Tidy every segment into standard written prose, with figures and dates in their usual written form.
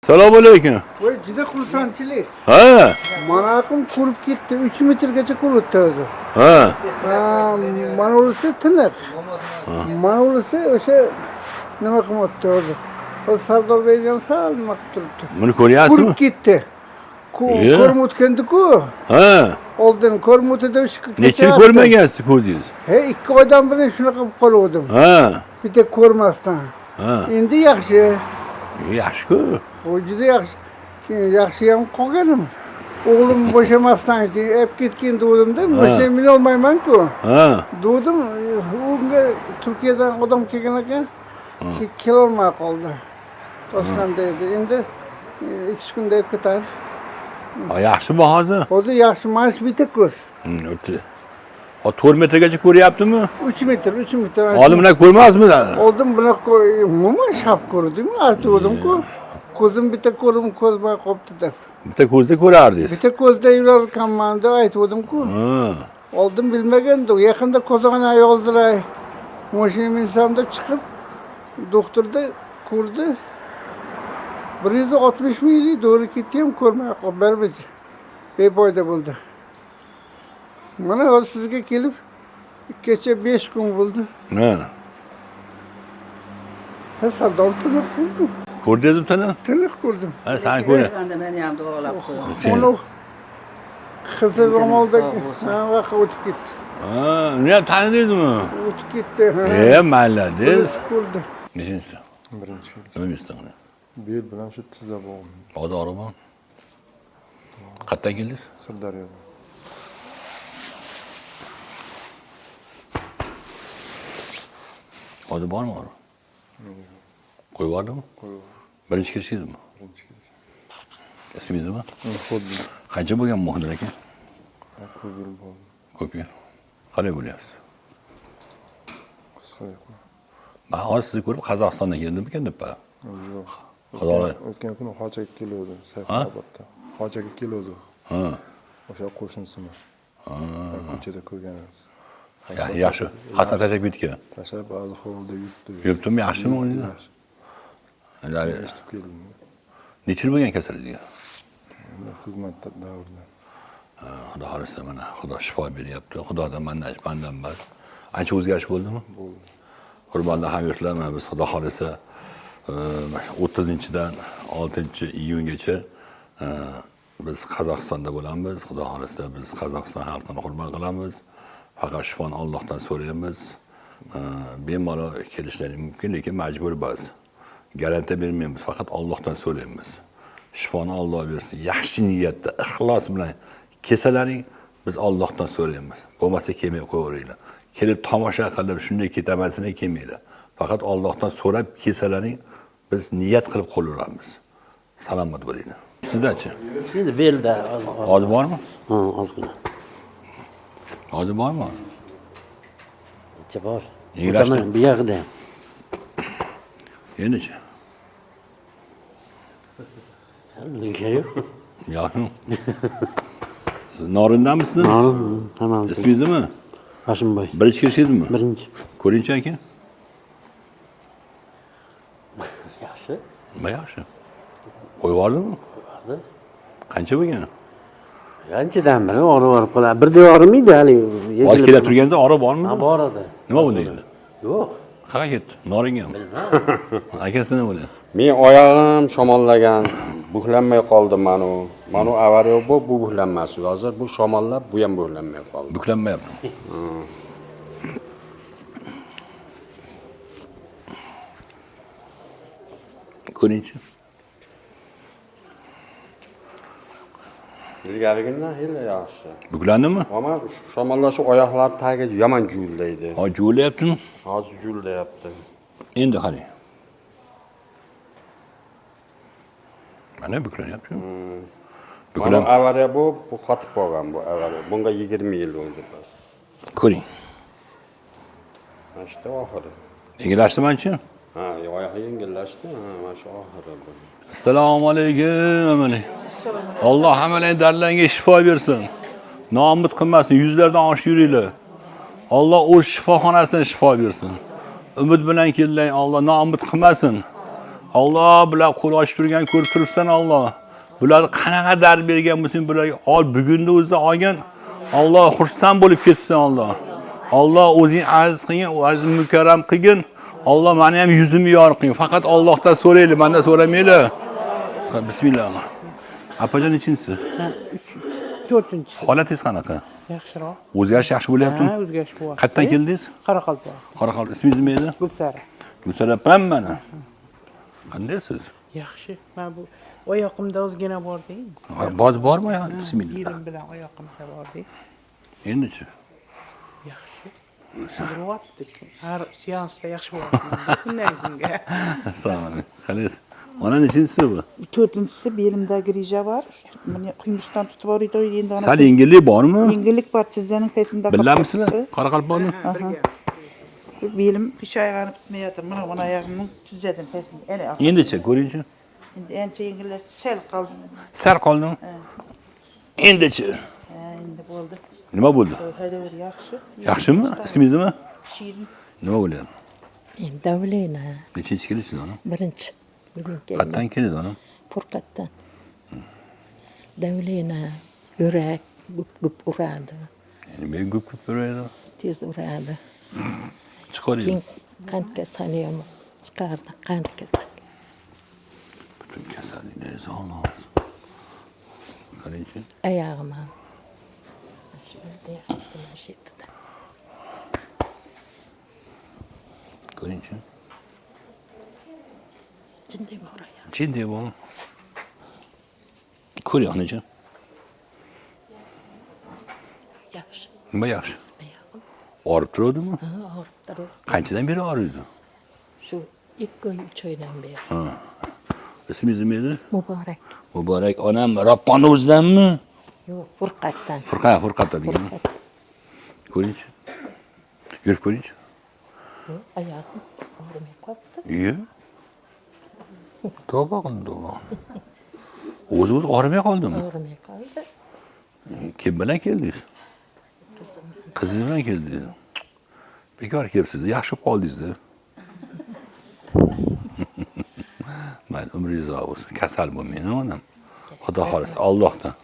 Assalomu alaykum. Voy, juda xursandchilik. Ha, Mana aqim qurib ketdi, 3 metrgacha quribdi o'zi. ha. Mana urisi tiniq. Mana urisi o'sha nima qilmoqda o'zi. O Sardor Beygan sal nima qilib turibdi. Buni ko'ryapsizmi? Qurib ketdi. Iya. Ko'rib o'tgandi-ku. Ha. Oldin ko'rib o'tdi shu Necha yil ko'rmagansiz ko'zingiz? He, 2 oydan beri shunaqa qilib qolgandim. Ha. Bitta ko'rmasdan. Ha. Endi yaxshi. Yaxshi-ku. O juda yaxshi. Yaxshi ham qolganim. O'g'lim bo'shamasdan ep ketgan degandimda, mashina mina olmayman-ku. Ha. Dedim, unga Turkiyadan odam kelgan ekan. Kelolmay qoldi. Toshkentda edi. Endi 2 kunda ep ketar. Ha, yaxshimi hozir? Hozir yaxshi, mana shu bitta ko'z. O'tdi. O 4 metrgacha ko'ryaptimi? 3 metr, 3 metr. Oldin bunaqa ko'rmasmi? Oldin bunaqa umuman shap ko'rdim, aytdim-ku. Ko'zim bitta ko'rim ko'zmay qolibdi deb. Bitta ko'zda ko'rardingiz. Bitta ko'zda yurar ekanman deb aytdim-ku. Ha. Oldin bilmagandim. Yaqinda Qozog'ini yozdiray. Mashina minsam deb chiqib doktorda ko'rdi. 160 mili doğru ketdi ham ko'rmay qolib baribir. Befoyda bo'ldi. Mana hozir sizga kelib kecha 5 kun bo'ldi. Ha. Ha, Sardor tiniq ko'rdim. Ko'rdingizmi tani? Tiniq ko'rdim. Ha, sen ko'r. Meni ham duolab qo'ying. Uni Xizr ro'moldagi vaqt o'tib ketdi. Ha, uni ham tanidingizmi? O'tib ketdi. Mayladingiz. Biz ko'rdi. Nechinchisi? Birinchi. Nima yursin? Bel bilan shu tizza bog'im. Odorimi? Qayerdan keldingiz? Sirdaryodan. Hozir bormi ora? Qo'yib yubordimi? Qo'yib. Birinchi kirishingizmi? Birinchi kelish. Ismingiz nima? Xuddi. Qancha bo'lgan Muhdir aka? Ko'p yil bo'ldi. Ko'p yil. Qalay bo'lyapsiz? Qisqa yo'q. Men hozir sizni ko'rib Qozog'istondan keldim ekan deb. Yo'q. Xudolar. O'tgan kuni Xochaga keluvdim, Sayfobodda. Xochaga keluvdim. Ha. O'sha qo'shnisimi. Ko'chada ko'rganmiz. Yaxshi. Hasan tashak bitgan. Tashlab ba'zi hovlida yurtdi. Yuribdimi, yaxshimi o'zi? Eshitib keldim. Necha yil bo'lgan kasallikka? Xizmatda davrda. Xudo xohlasa mana Xudo shifo beryapti. Xudodan mandan bas. Ancha o'zgarish bo'ldimi? Bo'ldi. Qurbonlar hamyurtlar, mana biz Xudo xohlasa 30-dan 6-iyungacha biz Qozog'istonda bo'lamiz. Xudo xohlasa biz Qozog'iston xalqini hurmat qilamiz. Faqat shifoni Allohdan so'raymiz. Bemalol kelishlari mumkin, lekin majbur biz. Garantiya bermaymiz, faqat Allohdan so'raymiz. Shifoni Alloh bersin. Yaxshi niyatda, ixlos bilan kesalaring biz Allohdan so'raymiz. Bo'lmasa kelmay qo'yaveringlar. Kelib tomosha qilib shunday ketamasini kelmanglar. Faqat Allohdan so'rab kesalaring biz niyat qilib qo'llaveramiz. Salomat bo'linglar. Sizdachi? Endi belda Hozir bormi? ha, ozgina. Hozir bormi? Necha bor? Yengilashdi? Bu yog'ida. Endichi? Bunga yo'q. Yaxshi. Siz Norindanmisiz? Tamam. Ismingiz nima? Hashimboy. Birinchi kirishingizmi? Birinchi. Ko'ringchi aka. Yaxshi. Nima yaxshi? Qo'yib yubordimi? Qancha bo'lgan? Qanchadan beri orib borib qoladi. Bir devormidi hali. Hozir kelib turganda ora bormi? Ha, bor edi. Nima bo'ldi endi? Yo'q. Qayerga ketdi? Noringami? Akasi nima bo'ldi? Men oyog'im shamollagan, buhlanmay qoldi manu. Manu avariya bu buhlanmasdi. Hozir bu shamollab, bu ham buhlanmay qoldi. Buklanmayapti. Ko'ringchi. Ilgarigidan hali yaxshi. Buklandimi? Ammo shamollash oyoqlar tagiga yomon juvillaydi. Hozir juvilyaptimi? Hozir juvillayapti. Endi qarang. Mana buklanyapti. Manu avariya bu qotib qolgan bu avariya. Bunga 20 yil bo'ldi. Ko'ring. Mana shu oxiri. Yengillashdimi-chi? Ha, oyoq yengillashdi. Ha, mana shu oxiri bu. Assalomu alaykum. Alloh hammalarning dardlariga shifo bersin. Noumid qilmasin, yuzlardan oshib yuringlar. Alloh o'z shifoxonasini shifo bersin. Umid bilan keling, Alloh noumid qilmasin. Alloh bular qo'l ochib turgan ko'rib turibsan Alloh. Bular qanaqa dard bergan bo'lsin bularga. Ol bugunni o'zida olgin. Alloh xursand bo'lib ketsin Alloh. Alloh o'zing aziz qilgin, aziz mukarram qilgin. Alloh meni ham yuzimni yorib qilgin. Faqat Allohdan so'raylik, mendan so'ramaylar. Bismillah. Apajon nechinchisi? 4-chi. Holatingiz qanaqa? Yaxshiroq. O'zgarish yaxshi bo'lyaptimi? Ha, o'zgarish bo'lyapti. Qayerdan keldingiz? Qoraqalpoq. Qoraqalpoq. Ismingiz nima edi? Gulsara. Gulsara opam mana. Qandaysiz? Yaxshi. Men bu oyoqimda ozgina bordi. Boz bormi? Bismillah. Yerim bilan oyoqimda bordi. Endichi? Yaxshi. Qidiryapti. Har seansda yaxshi bo'lyapti. Kundan kunga. Assalomu alaykum. Qalaysiz? Mana nechinchisi bu? 4-chi belimdagi reja bor. Meni qiymasdan tutib bordi endi ona. Sal yengillik bormi? Yengillik bor, tizzaning pesimda Bilamizmi? Qoraqalpoqni? Shu belim pish oyog'ini tutmayapti. Mana oyog'imni tizzadim pesimda. Endichi ko'ringchi. Endi ancha yengillashdi, sal qoldi. Sal qoldimi? Endichi. Ha, endi bo'ldi. Nima bo'ldi? Haydaver yaxshi. Yaxshimi? Ismingiz nima? Shirin. Nima bo'lyapti? Davlena Nechinchi kelisiz ona? birinchi bugun Qayerdan keldingiz ona? Furqatdan. Davlena yurak gup uradi, Men gup ko'raydi. tez uradi. Chiqaring. Keyin qand kasali ham chiqardi, qand kasali. Butun kasalliklarni Alloh. Qarangchi. Oyog'im ham. Shu yerda. Ko'ringchi. Jinday bor oyog'im. Jinday bor. Ko'ring onajon. Yaxshi. Nima yaxshi? Oyog'im. Og'rib turadimi? Ha, og'rib turib. Qanchadan beri og'riydi? Shu 2 oy 3 oydan beri. Ha. Ismingiz nima edi? Muborak. Muborak onam Raqqonni o'zidanmi? Yo'q, Furqatdan. Furqatdan degan. Ko'ringchi. Yurib ko'ringchi. Oyog'im og'rimay qolibdi. Iya. Tavba qildim. O'zi og'rimay qoldimi? Og'rimay qoldi. Kim bilan keldingiz? Qizingiz bilan keldingiz. Bekor kelibsiz, yaxshi qoldingiz-da. Mayli, umringiz uzoq bo'lsin. Kasal bo'lmayman onam. Xudo xolasa Allohdan.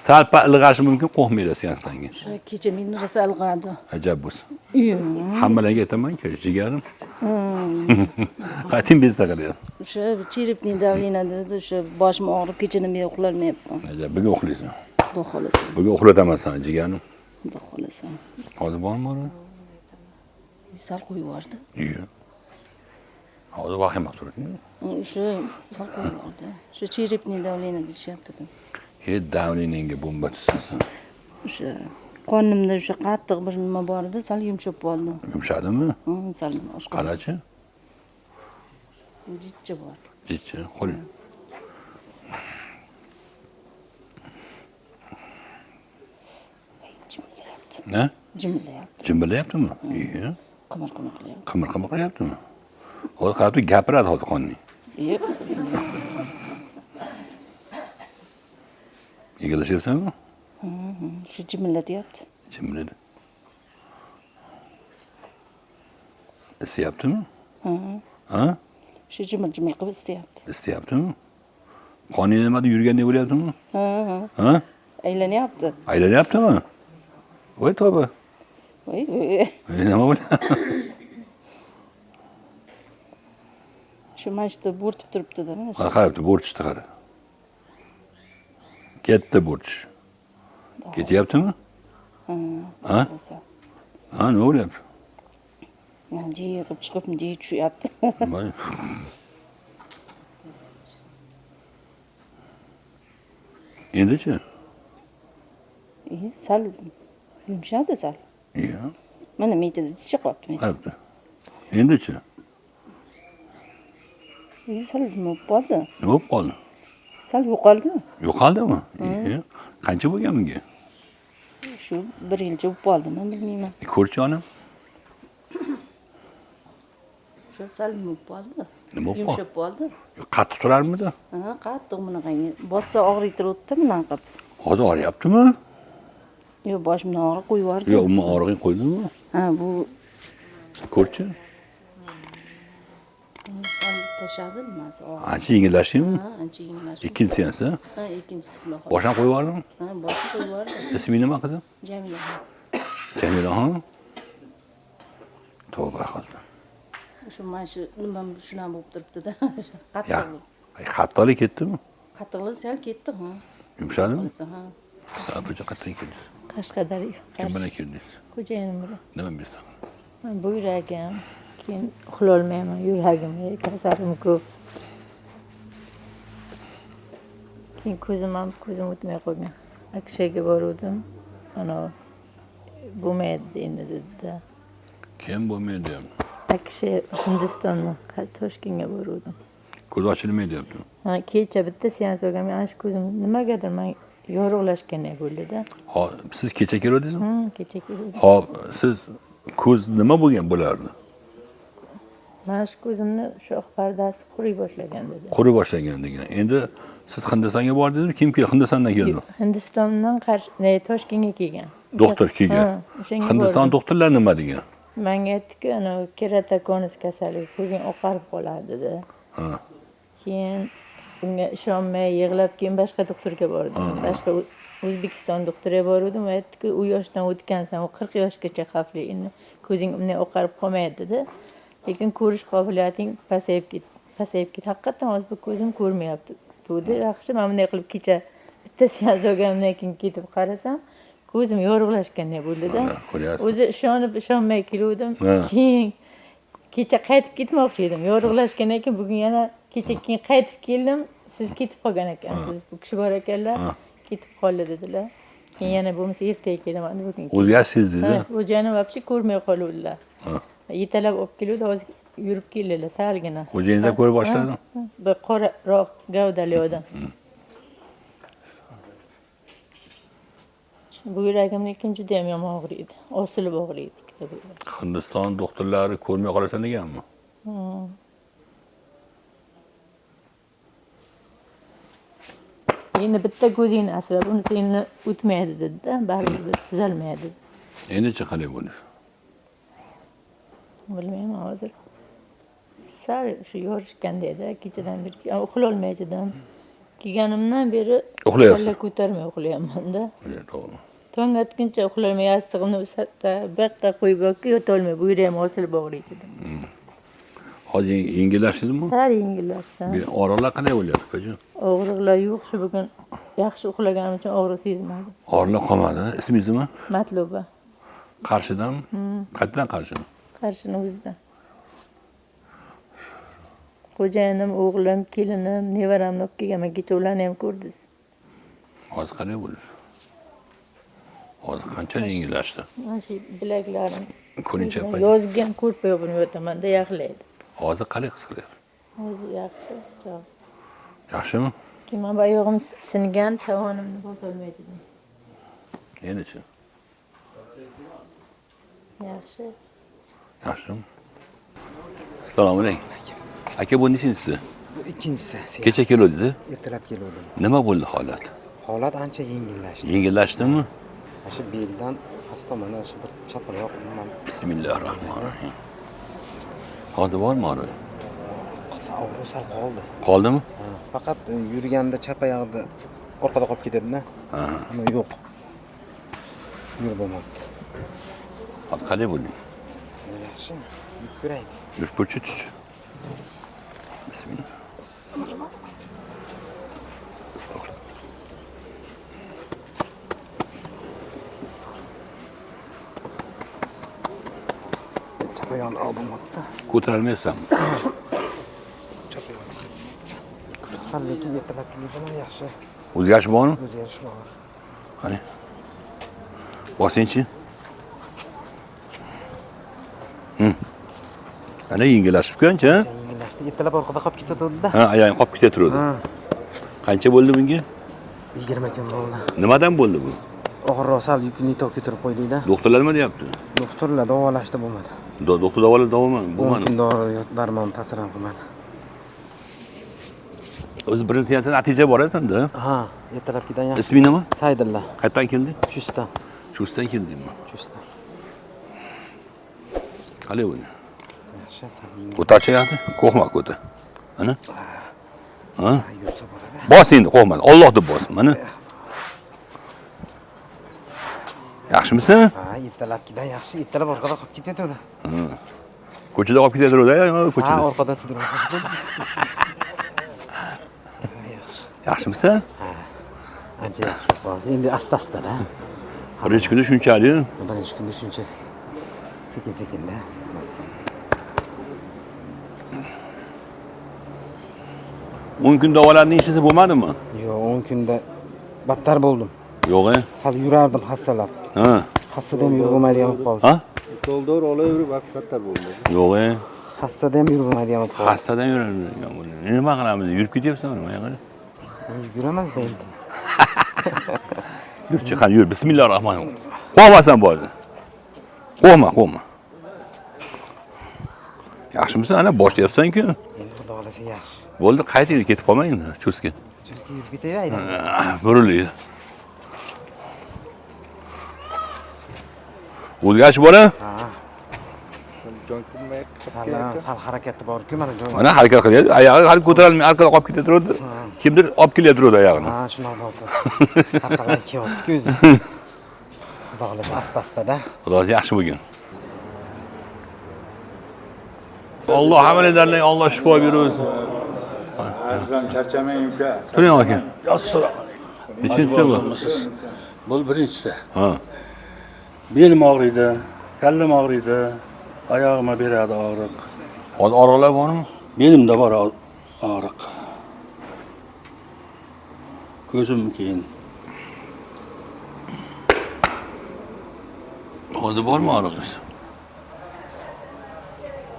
Salpa ilg'ashi mumkin, qo'rqmaylar seansdan. Shu kecha meni rosa ilg'adi. Ajab bo'lsin. Hammalarga aytaman-ku, jigarim. Qayting bezda qilyapti. O'sha cherepniy davlina dedi, o'sha boshim og'rib kechadan beri uxlolmayapman. Ajab, bugun uxlaysan. Xudo xolasa. Bugun uxlataman seni jigarim. Xudo xolasa. Hozir bormi ora? Sal qo'yib yubordi. Iya. Hozir vahima turibdi. O'sha sal qo'yib yubordi. O'sha cherepniy davlina deyishyapti. Davliningga bomba tushsan. O'sha qonimda o'sha qattiq bir nima bor edi, sal yumshab qoldi. Yumshadimi? Sal oshqozon. Qarachi? Jichcha bor. Jichcha, qo'ling. Jimlayapti. Ne? Jimlayapti. Jimbilayaptimi? Iya. Qimir-qimir qilyapti. Qimir-qimir qilyaptimi? Hozir qarab gapiradi hozir qonning. Yo'q. Egalashyapsanmi? Shu jimillatyapti. Jimbiladi. Istayaptimi? Ha? Shu jimil-jimil qilib istayapti. Istayaptimi? Qoning nimada yurgandek bo'lyaptimi? Ha? Aylanyapti. Aylanyaptimi? Voy tavba. Voy. Nima bo'lyapti? Shu mashta bo'rtib turibdi-da. Qarabdi, bo'rtishdi qara. Ketdi bo'rtish. Ketyaptimi? Ha? Ha, nima bo'lyapti? Yig'ib chiqib munday tushyapti. Voy. Endichi? Sal yumshadi sal. Iya. Mana me'dada chiqib qolibdi. Qarabdi. Endichi? Sal nima bo'lib qoldi? Nima bo'lib qoldi? Sal yo'qoldi. Yo'qoldimi? Iya. Qancha bo'lgan bunga? Shu 1 yilcha bo'lib qoldi, men bilmayman. Ko'rchi onam. Shu sal nima bo'lib qoldi? Nima bo'lib qoldi? Yumshab qoldi. Qattiq turarmidi? Ha, qattiq bunaqa. Bossa og'riytiribdi bilan qilib. Hozir og'riyaptimi? Yo'q, boshimdan og'riq qo'yib yubordi. Yo'q, umuman og'rig'ing qo'ydimi? Ha, bu Ko'rchi. sal tashladi nimasi og'ir. Ancha yengillashdingmi? Ha, ancha yengillashdi. Ikkinchisi ham siz? Ha, ikkinchisi xudo xohlasa. Boshdan qo'yib yubordingmi? Ha, boshqa qo'yib yubordi. Isming nima qizim? Jamila. Jamilaxon. Tavba qildim. Shu mana shu nimam shunaqa bo'lib turibdi-da. Ya, Qattiq. xattolik ketdimi? Qattiqlik sal ketdi, ha. Yumshadimi? Bo'lsa, ha. Sizlar bu qayerdan keldingiz? Qashqadaryo. Kim bilan keldingiz? Xo'jayinim bilan. Nima bilsa? Buyragim, keyin uxlolmayman, yuragimda kasalim ko'p. Keyin ko'zim o'tmay qolgan. Akshaga boruvdim. Ana bo'lmaydi endi dedi-da. Kim bo'lmaydi? Aksha Hindistondan Toshkentga boruvdim. Ko'z ochilmaydi deyapti. Ha, kecha bitta seans olgan. Men ana shu ko'zim nimagadir men yorug'lashganday bo'ldi-da. Ha, siz kecha keldingizmi? Kecha keldim. Ha, siz ko'z nima bo'lgan bo'lardi? Mana shu ko'zimni shoh pardasi quriy boshlagan dedi. Quri boshlagan degan. Endi siz Hindistonga bordingizmi? Kim keldi? Hindistondan keldi. Hindistondan Toshkentga kelgan. Doktor kelgan. O'shanga Hindiston bordim. doktorlar nima degan? Menga aytdi-ku, ana keratokonus kasalligi, ko'zing oqarib qoladi dedi. Ha. Keyin unga ishonmay yig'lab keyin boshqa doktorga bordim. Boshqa O'zbekiston doktoriga bordim. U aytdi-ku, u yoshdan o'tgansan, u 40 yoshgacha xavfli. Endi ko'zing unday oqarib qolmaydi dedi. Lekin ko'rish qobiliyating pasayib ketdi. Haqiqatan hozir bu ko'zim ko'rmayapti. Dedi, yaxshi, men bunday qilib kecha bitta seans olgandan keyin ketib qarasam, ko'zim yorug'lashganday bo'ldi-da. Ko'ryapsiz. O'zi ishonmay keluvdim. Keyin kecha qaytib ketmoqchi edim. Yorug'lashgandan keyin bugun yana kecha keyin qaytib keldim. Siz ketib qolgan ekansiz. Bu kishi bor ekanlar. Ketib qoldi dedilar. Keyin yana bo'lmasa ertaga kelaman deb bugun. O'zgarib sezdingiz? Xo'jayini vobshe ko'rmay qoluvdilar. Yetalab olib keluvdi, hozir yurib keldilar salgina. Xo'jayingiz ham ko'ra boshladi? Bir qoraroq gavdali odam. Bu yuragimni ikkinchi juda ham yomon og'riydi. Osilib og'riydi. Hindiston doktorlari ko'rmay qolasan deganmi? Endi bitta ko'zingni asrab, unisi endi o'tmaydi dedi-da, baribir tuzalmaydi. Endi-chi qanday bo'ldi? Bilmayman hozir. Sal shu yorishgandayda, kechadan beri uxlolmay chidim. Kelganimdan beri Uxlayapsiz? kalla ko'tarmay uxlayapman-da. To'g'ri. Tong atguncha uxlolmay yastig'imni usatda bu yoqqa qo'yib yoki yotolmay, bu yerim osilib og'riydi. Hozir yengillashdingizmi? Sal yengillashdi. Og'riqlar qanday bo'lyapti, bajim? Og'riqlar yo'q, shu bugun yaxshi uxlaganim uchun og'riq sezmadim. Og'riqlar qolmadi. Ismingiz nima? Matluba. Qarshidanmi? Qayerdan Qarshi? Qarshini o'zidan. Xo'jayinim, o'g'lim, kelinim, nevaramni olib kelganman. Kecha ularni ham ko'rdingiz. Hozir qanday bo'ldi? Hozir qancha yengillashdi? Mana shu bilaklarim. Ko'rincha Yozgan ko'rpa yopib yotaman-da, yaxlaydi. hozir qanday his qilyapsiz? Hozir yaxshi. Chog'. Yaxshimi? Keyin men oyog'im singan, tovonimni bosolmaydim. Endi-chi? Yaxshi. Yaxshimi? Assalomu alaykum. Aka, bu nechinchisi? Bu ikkinchisi. Kecha keldingiz? Ertalab keluvdim. Nima bo'ldi holat? Holat ancha yengillashdi. Yengillashdimi? Mana shu beldan asta mana shu bir chaparoq nima Bismillahirrohmanirrohim. Hozir bormi og'riq? qilsa og'riq sal qoldi. Qoldimi? Faqat yurganda chap oyog'ida orqada qolib ketadi-da. Ama yo'q. Yurib bo'lmadi. Hozir qanday bo'lding? Yaxshi. Yurib ko'ray. Yurib ko'rchi-chi. Bismillah. Chap oyog'ini oldim-da. Ko'tarolmaysanmi? Chap oyog'ini. Lekin ertalab keluvdim yaxshi. O'zgarish bormi? O'zgarish bor. Qani. Bosingchi. Ana yengillashib qancha? Yengillashdi. Ertalab orqada qolib ketadi-da. Ha, oyog'im qolib ketaveradi. Qancha bo'ldi bunga? 20 kun bo'ldi. Nimadan bo'ldi bu? Og'irroq sal yukni ko'tarib qo'ydik-da. Doktorlar nima deyapti? Doktorlar davolashda bo'lmadi. Doktor davolar bo'lmadi. Mumkin dori darmon ta'sir ham qilmadi. O'zi birinchi seansdan natija borasan-da. Ha, ertalabkidan yaxshi. Isming nima? Saydilla. Qayerdan kelding? Chustan. Chustdan keldingmi? Chustan. Qalay bo'ldi? Yaxshi, sal yengil. Ko'tarchi yoqdi. Qo'rqma ko'tar. Mana. Ha? Yursa bo'ladi. Bos endi, qo'rqmas. Alloh deb bos. Mana. Yaxshimisan? Ha, ertalabkidan yaxshi. Ertalab orqada qolib ketadi. Ko'chada olib ketadi-da, Ha, ko'chada. orqada sudrab ketadi. Yaxshimisan? Ancha yaxshi bo'ldi. Endi asta-asta-da. Birinchi kunda shunchalik. Birinchi kunda shunchalik. Sekin-sekinda. Hammasi. 10 kun davolarni ishlasa bo'lmadimi? Yo'q, 10 kunda battar bo'ldim. Yo'q, Sal yurardim hassalab. Ha. Hassada ham yurib bo'lmaydigan bo'lib qoldi. Ha? Doldur olaverib vaqt battar bo'ldi. Yo'q, Hassada ham yurib bo'lmaydigan bo'lib qoldi. xastadan yuradi. Nima qilamiz? Yurib ketyapsanmi? Mana qara. Yuramazda endi. Yur, chiqan, yur. Bismillahirrohmanirrohim. Qo'rqmasan bo'ldi. Qo'rqma. Yaxshimisan? Ana boshlayapsan-ku. Endi xudo xolasa yaxshi. Bo'ldi, qaytaylik, ketib qolmang endi, cho'skin. Chizga yurib ketaylik. Burildi. O'zgachi bola? Ha. Sal harakati bor-ku, mana joy. Mana harakat qilyapti. Oyog'i hali ko'tarilmay, orqada qolib ketaverdi. Kimdir olib kelyapti oyog'ini. Ha, shunaqa bo'ldi. Orqadan kelyapti-ku o'zi. Xudo xolasa asta-asta-da. Xudosi yaxshi bo'lgan. Alloh hammalardan Alloh shifo bersin. Arzon charchamang uka. Turing aka. Assalomu alaykum. Nechinchisi bu? Bu birinchisi. Ha. Belim og'riydi, kallam og'riydi, oyog'imga beradi og'riq. Hozir og'riqlar bormi? Belimda bor og'riq. Ko'zim keyin. Hozir bormi og'riqingiz?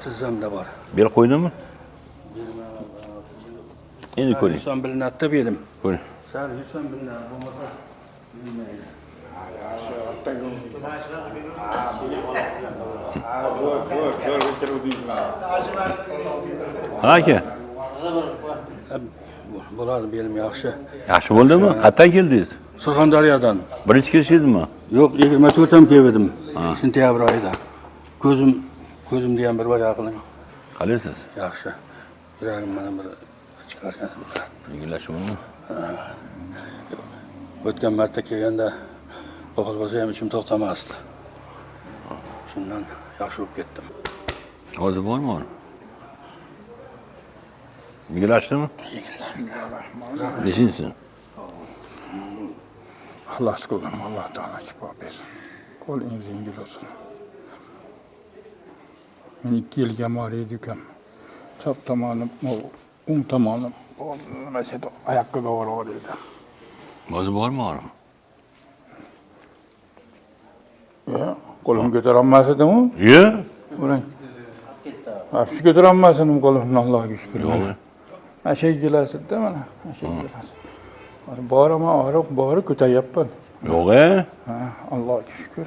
Tizzamda bor. Bel qo'ydimi? Endi ko'ring. Yursam bilinadi belim. Ko'ring. Sal yursam bilinadi, bo'lmasa bilmaydi. Ha aka. Bo'ladi, belim yaxshi. Yaxshi bo'ldimi? Qayerdan keldingiz? Surxondaryodan. Birinchi kelishingizmi? Yo'q, 24 ham keldim. Sentyabr oyida. Ko'zimda ham bir oyoq qiling. Qalaysiz? Yaxshi. Yuragim mana bir chiqargan. Yengillashuvmi? O'tgan marta kelganda qo'pol bo'lsa ham ichim to'xtamasdi. Shundan yaxshi bo'lib ketdim. Hozir bormi? Yengillashdimi? Nechinchisi? Xalos qildim. Alloh taolo shifo bersin. Qo'lingiz yengil bo'lsin. Men 2 yilga morid ekan. Chap tomonim, o'ng tomonim, mana oyoqqa o'g'ir edi. Hozir bormi og'riq? Qo'lim ko'tarolmas edim-ku. Ye? Ulang. Hafsi ko'tarolmas edim qo'limni, Allohga shukr. Mana shu kelasizda mana, mana shu kelasiz. Boraman, og'riq bori ko'taryapman. Yo'q-a? Ha, Allohga shukr.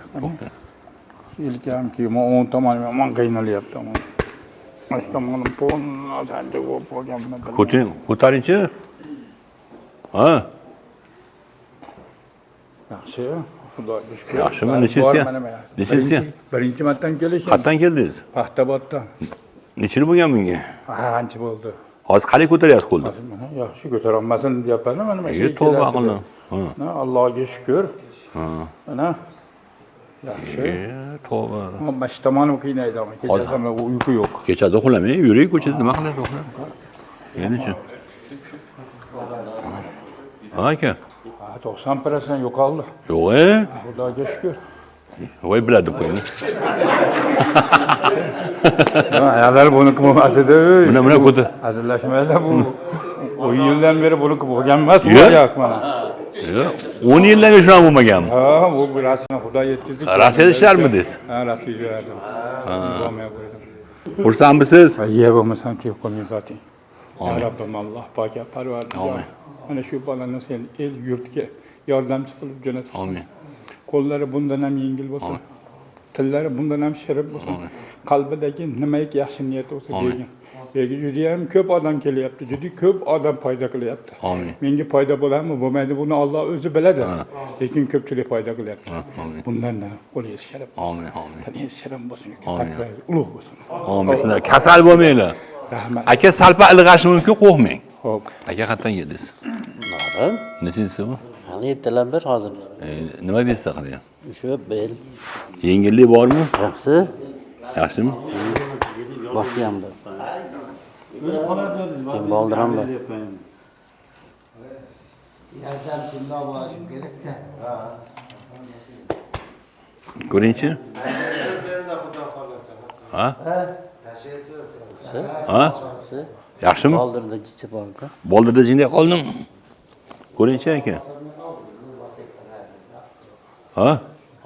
Yelkamki, o'ng tomonim yomon qiynalyapti. Mana tomonim polna janja bo'lib qolganman. Ko'taringchi. Ha? Yaxshi, Xudoga shukr. Yaxshimi? Nechisi? Birinchi martadan kelishim. Qayerdan keldingiz? Paxtaboddan. Necha yil bo'lgan bunga? Ha, ancha bo'ldi. Hozir qalay ko'taryapsiz qo'lni? Mana yaxshi ko'tarolmasin deyapman, mana mana shu. Tavba qildim. Allohga shukr. Mana yaxshi. Tavba. Mana shu tomonim qiynaydi, kechasi ham uyqu yo'q. Kechada uxlamay, yuring ko'chada nima qilasiz uxlab? Endi-chi? Ha aka. 90% yo'qoldi. Yo'q-a? Xudoga shukr. Voy biladi qo'ying. Ayollar buniki bo'lmasdi. Mana ko'ta. Hazillashmaylar bu. 10 yildan beri buniki bo'lgan emas, bu oyoq mana. Yo'q, 10 yildan beri shuna bo'lmagan. Ha, bu bir rasmini Xudo yetkazdi. Rasm ishlarmidingiz? Ha, rasm ishlardim. Bo'lmay qo'ydim. Xursandmisiz? Ye bo'lmasam kelib qolmay zating. Ya Rabbim Alloh poka Parvardigor. Mana shu bolani sen el yurtga yordamchi qilib jo'natsin. Amin. Qo'llari bundan ham yengil bo'lsin. Tillari bundan ham shirin bo'lsin. Qalbidagi nimaiki yaxshi niyat bo'lsa bergin. Juda ham ko'p odam kelyapti. Juda ko'p odam foyda qilyapti. Amin. Menga foyda bo'ladimi, bo'lmaydi, buni Alloh o'zi biladi. Lekin ko'pchilik foyda qilyapti. Amin. Bundan da qo'lingiz shirin. Amin, amin. Qo'lingiz shirin bo'lsin. Ulug' bo'lsin. Amin. Sizlar kasal bo'lmanglar. Rahmat. Aka salpa ilg'ashi mumkin, qo'rqmang. Xo'p. Aka qayerdan keldingiz? Nadim. Nechinchisi bu? Hali ertalab bir hozir. Nima bezsa qilgan? Shu bel. Yengillik bormi? Yaxshi. Yaxshimi? Boshqa ham bor. Keyin boldiram bor. Ko'ringchi. Ha? Ha? Yaxshimi? Boldirda jichi borda. Boldirda jinday qoldim. Ko'ringchi aka. Ha?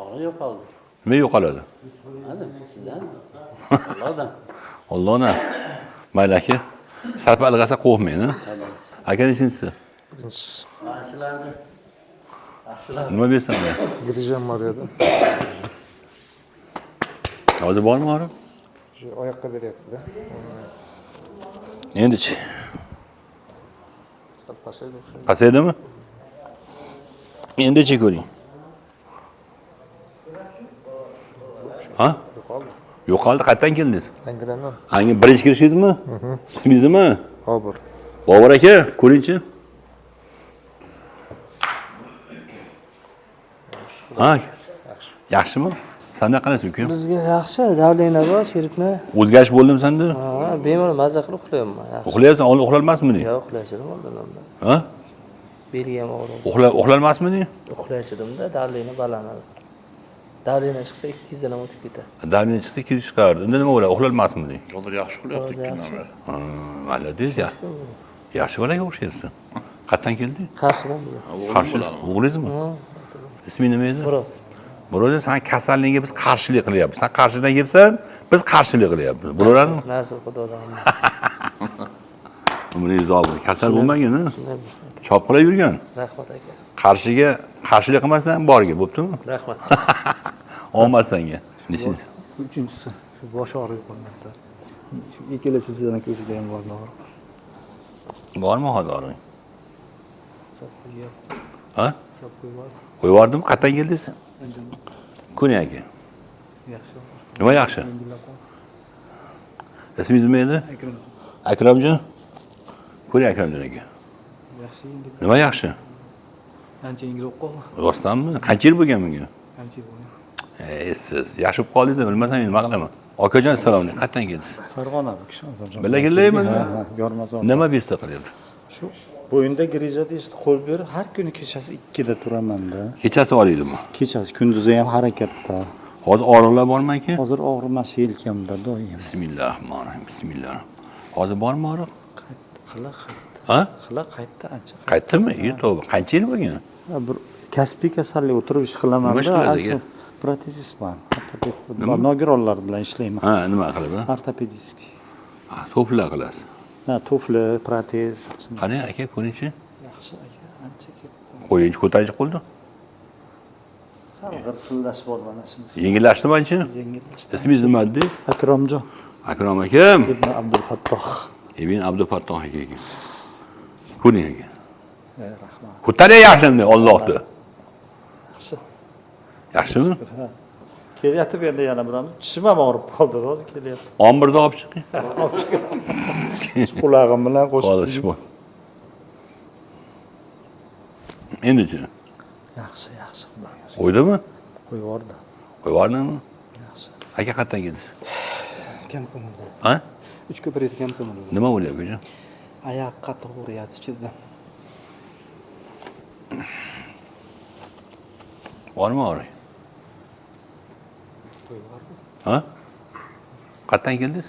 Og'ir yo'qoldi. Nima yo'qoladi? Hadi sizdan. Allohdan. Allohdan. Mayli aka. Salpa ilg'asa qo'rqmang, ha? Aka nechinchisi? Yaxshilardi. Yaxshilar. Nima bersan? Grijam bor edi. Hozir bormi hozir? Shu oyoqqa beryapti-da. Endichi. Sal pasaydi o'xshaydi. Pasaydimi? Endichi ko'ring. Ha? Yo'qoldi. Qayerdan keldingiz? Angrendan. Hangi birinchi kirishingizmi? Ismingiz nima? Bobur. Bobur aka, ko'ringchi. Ha? Yaxshimi? Sanda qanday uka? Bizga yaxshi, davlena bor, sherikma. O'zgarish bo'ldimi senda? Ha, bemalol maza qilib uxlayapman. Yaxshi. Uxlayapsan, uxlolmasmiding? Yo'q, uxlaychidim oldin. Ha? Belgiyam og'ridi. Uxlolmasmiding? Uxlaychidimda, davlena balanadi. Davlena chiqsa 200 dan o'tib ketadi. Davlin chiqsa 200 chiqardi. Unda nima bo'ladi? Uxlolmasmiding? Hozir yaxshi qilyapti kunlar. Ha, malades ya. Yaxshi bolaga o'xshayapsan. Qayerdan kelding? Qarshidan biza. Qarshi. O'g'lingizmi? Isming nima edi? Murod. Murod, sen kasalligiga biz qarshilik qilyapmiz. Sen qarshidan kelsan, biz qarshilik qilyapmiz. Bo'laveradimi? Nasib xudodan. Umringiz uzoq. Kasal bo'lmagin, ha? Chop qilib yurgan. Rahmat aka. Qarshiga qarshilik qilmasdan borga, bo'ptimi? Rahmat. Omad senga. Nechinchi? Uchinchisi, shu bosh og'rib qolmoqda. Shu ikkala sesidan ko'chida ham bor. Bormi hozir? Hisob qo'yyapti. Ha? Hisob qo'yib. Qo'yib yubordim, qayerdan keldingiz? Ko'ring aka. Yaxshi. Nima yaxshi? Ismingiz nima edi? Akram. Akramjon? Ko'ring Akramjon aka. Yaxshi endi. Nima yaxshi? Ancha yengil o'q qoldi. Rostdanmi? Qancha yil bo'lgan bunga? Ancha bo'ldi. Siz yaxshi bo'lib qoldingiz, bilmasam nima qilaman. Akajon assalom alaykum. Qayerdan keldingiz? Farg'ona bu kishi Azamjon. Bilaginlaymi? Yormazon. Nima besta qilyapti? Shu bo'yinda grijada işte qo'l berib, har kuni kechasi 2 da turamanda. Kechasi olaydimi? Kechasi, kunduzi ham harakatda. Hozir og'riqlar bormi aka? Hozir og'rimas yelkamda doim. Bismillahirrohmanirrohim. Bismillah. Hozir bormi og'riq? Qila Ha? qaytdi ancha. Qaytdimi? To'g'ri. Qancha yil bo'lgan? Bir kasbiy kasallik o'tirib ish qilaman. Nima ish qilasiz aka? Protezisman. Nogironlar bilan ishlayman. Ha, nima qilib? Ortopedisk. Ha, to'plar qilasiz. Ha, tufli, protez. Qani aka, ko'ringchi. Yaxshi aka, ancha ketdi. Qo'yinchi ko'tarish qildi. Salg'ir sillash bor mana shunisi. Yengillashdimi ancha? Yengillashdi. Ismingiz nima dedingiz? Akromjon. Akrom akam. Ibn Abdulfattoh. Ibn Abdulfattoh aka. Ko'ring aka. Rahmat. Ko'taryapsizmi Allohni? Yaxshi. Yaxshimi? Kelyapti endi yana biram. Tishim ham og'rib qoldi, hozir kelyapti. Ombirda olib chiqing. Qulog'im bilan qo'shib. Qolish bu. Endichi. Yaxshi, yaxshi. Qo'ydimi? Qo'yib yubordi. Qo'yib yubordingmi? Yaxshi. Aka qayerdan keldingiz? Kam ko'mildi. Ha? 3 ko'pirida kam ko'mildi. Nima bo'lyapti aka? Oyoq qattiq uryapti ichidan. Bormi og'riq? Ha? Qayerdan keldingiz?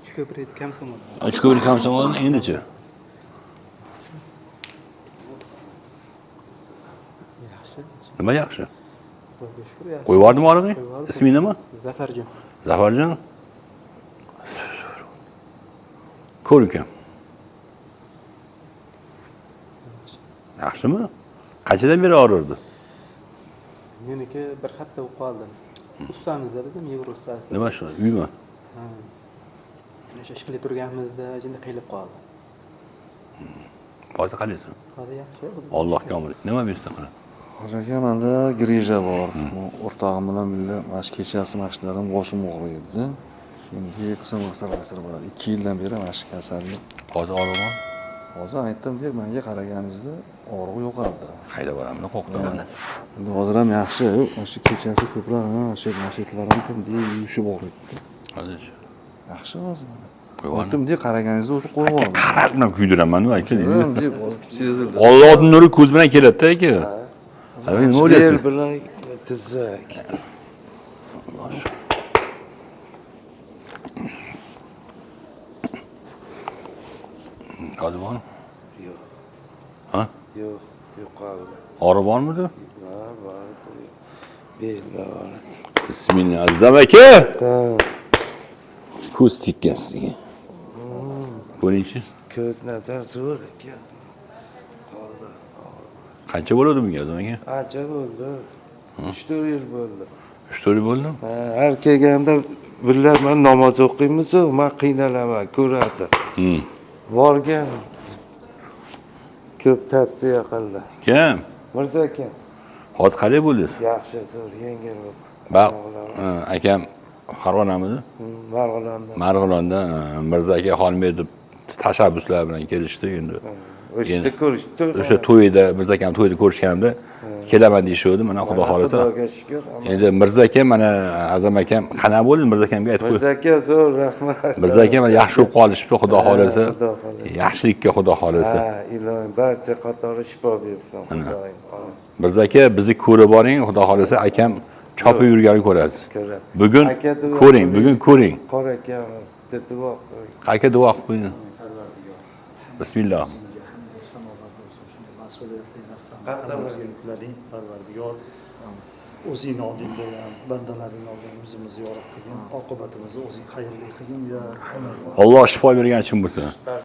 3 ko'pirida kam ko'mildi. 3 ko'prik kamsamolni endichi. Yaxshi. Nima yaxshi? Xudoga shukr. Qo'yib yubordimi og'riqni? Isming nima? Zafarjon. Zafarjon. Ko'r ukam. Yaxshimi? Qanchadan beri og'rirdi? Meniki bir hafta bo'lib qoldi. Ustamizda dedim, yevro ustasi. Nima shu? Uymi? Ha. O'sha ish qilib turganimizda jinda qiyilib qoldi. Hozir qalaysan? Hozir yaxshi. Allohga omad. Nima bersa qiladi? Hozir aka, menda grija bor. O'rtog'im bilan birga mana shu kechasi mashinalarim boshim og'riydi. keyingi qism masalasida bo'ladi. 2 yildan beri mana shu kasallik. Hozir og'riqmi? Hozir aytdim deb menga qaraganingizda og'riq yo'q edi. Haydab boramni qo'rqdim endi. Endi hozir ham yaxshi. O'sha kechasi ko'proq mashitlarim tindiy yuvishib o'raydi. Hozir. Yaxshi hozir. Qo'yib Aytdim deb qaraganingizda o'zi qo'yib oldi. qarab bilan kuydiraman-ku aka. deb sezildi. Allohning nuri ko'z bilan keladi-da aka. Ha, nima o'ylaysiz? bilan tizza ikkita. Hozir bormi? Yo'q. Ha? Yo'q, yo'qoldi. Og'riq bormidi? Ha, bor. Belda bor. Bismillah. Azam aka. Ko'z tekkan sizga. Ko'ringchi. Ko'z nazar zo'r ekan. Qancha bo'ladi bunga Azam aka? Ancha bo'ldi. 3-4 yil bo'ldi. 3-4 yil bo'ldimi? Ha, har kelganda bilaman namoz o'qiymiz, men qiynalaman, ko'radi. Borgan ko'p tavsiya qildi. Kim? Mirza akam. Hozir qalay bo'ldingiz? Yaxshi, zo'r, yengil bo'ldi. Akam Farg'onamidi? Marg'ilonda. Marg'ilonda Mirza aka xonimga deb tashabbuslar bilan kelishdi endi. O'shda ko'rishdi. O'sha to'yda Mirza akam to'yda ko'rishganda kelaman deyishdi. Mana Xudo xolasa. Xudoga shukr. Endi Mirza aka mana Azam akam qanaqa bo'ldi Mirza akamga aytib qo'y. Mirza aka zo'r, rahmat. Mirza aka mana yaxshi bo'lib qolishibdi Xudo xolasa. Yaxshilikka Xudo xolasa. Ha, ilohim barcha qatori shifo bersin. Xudoyim. Mirza aka bizni ko'rib boring, Xudo xolasa akam chopib yurganini ko'rasiz. Ko'rasiz. Bugun ko'ring, bugun ko'ring. Qora akam, duo qo'ying. Aka duo qilib qo'ying. Bismillah. Mas'uliyatli narsani yuklading, Parvardigor. O'zing oldingda ham bandalaring oldida o'zimizni yorib qilgin, oqibatimizni o'zing xayrli qilgin ya Rahman. Alloh shifo bergan uchun bo'lsin.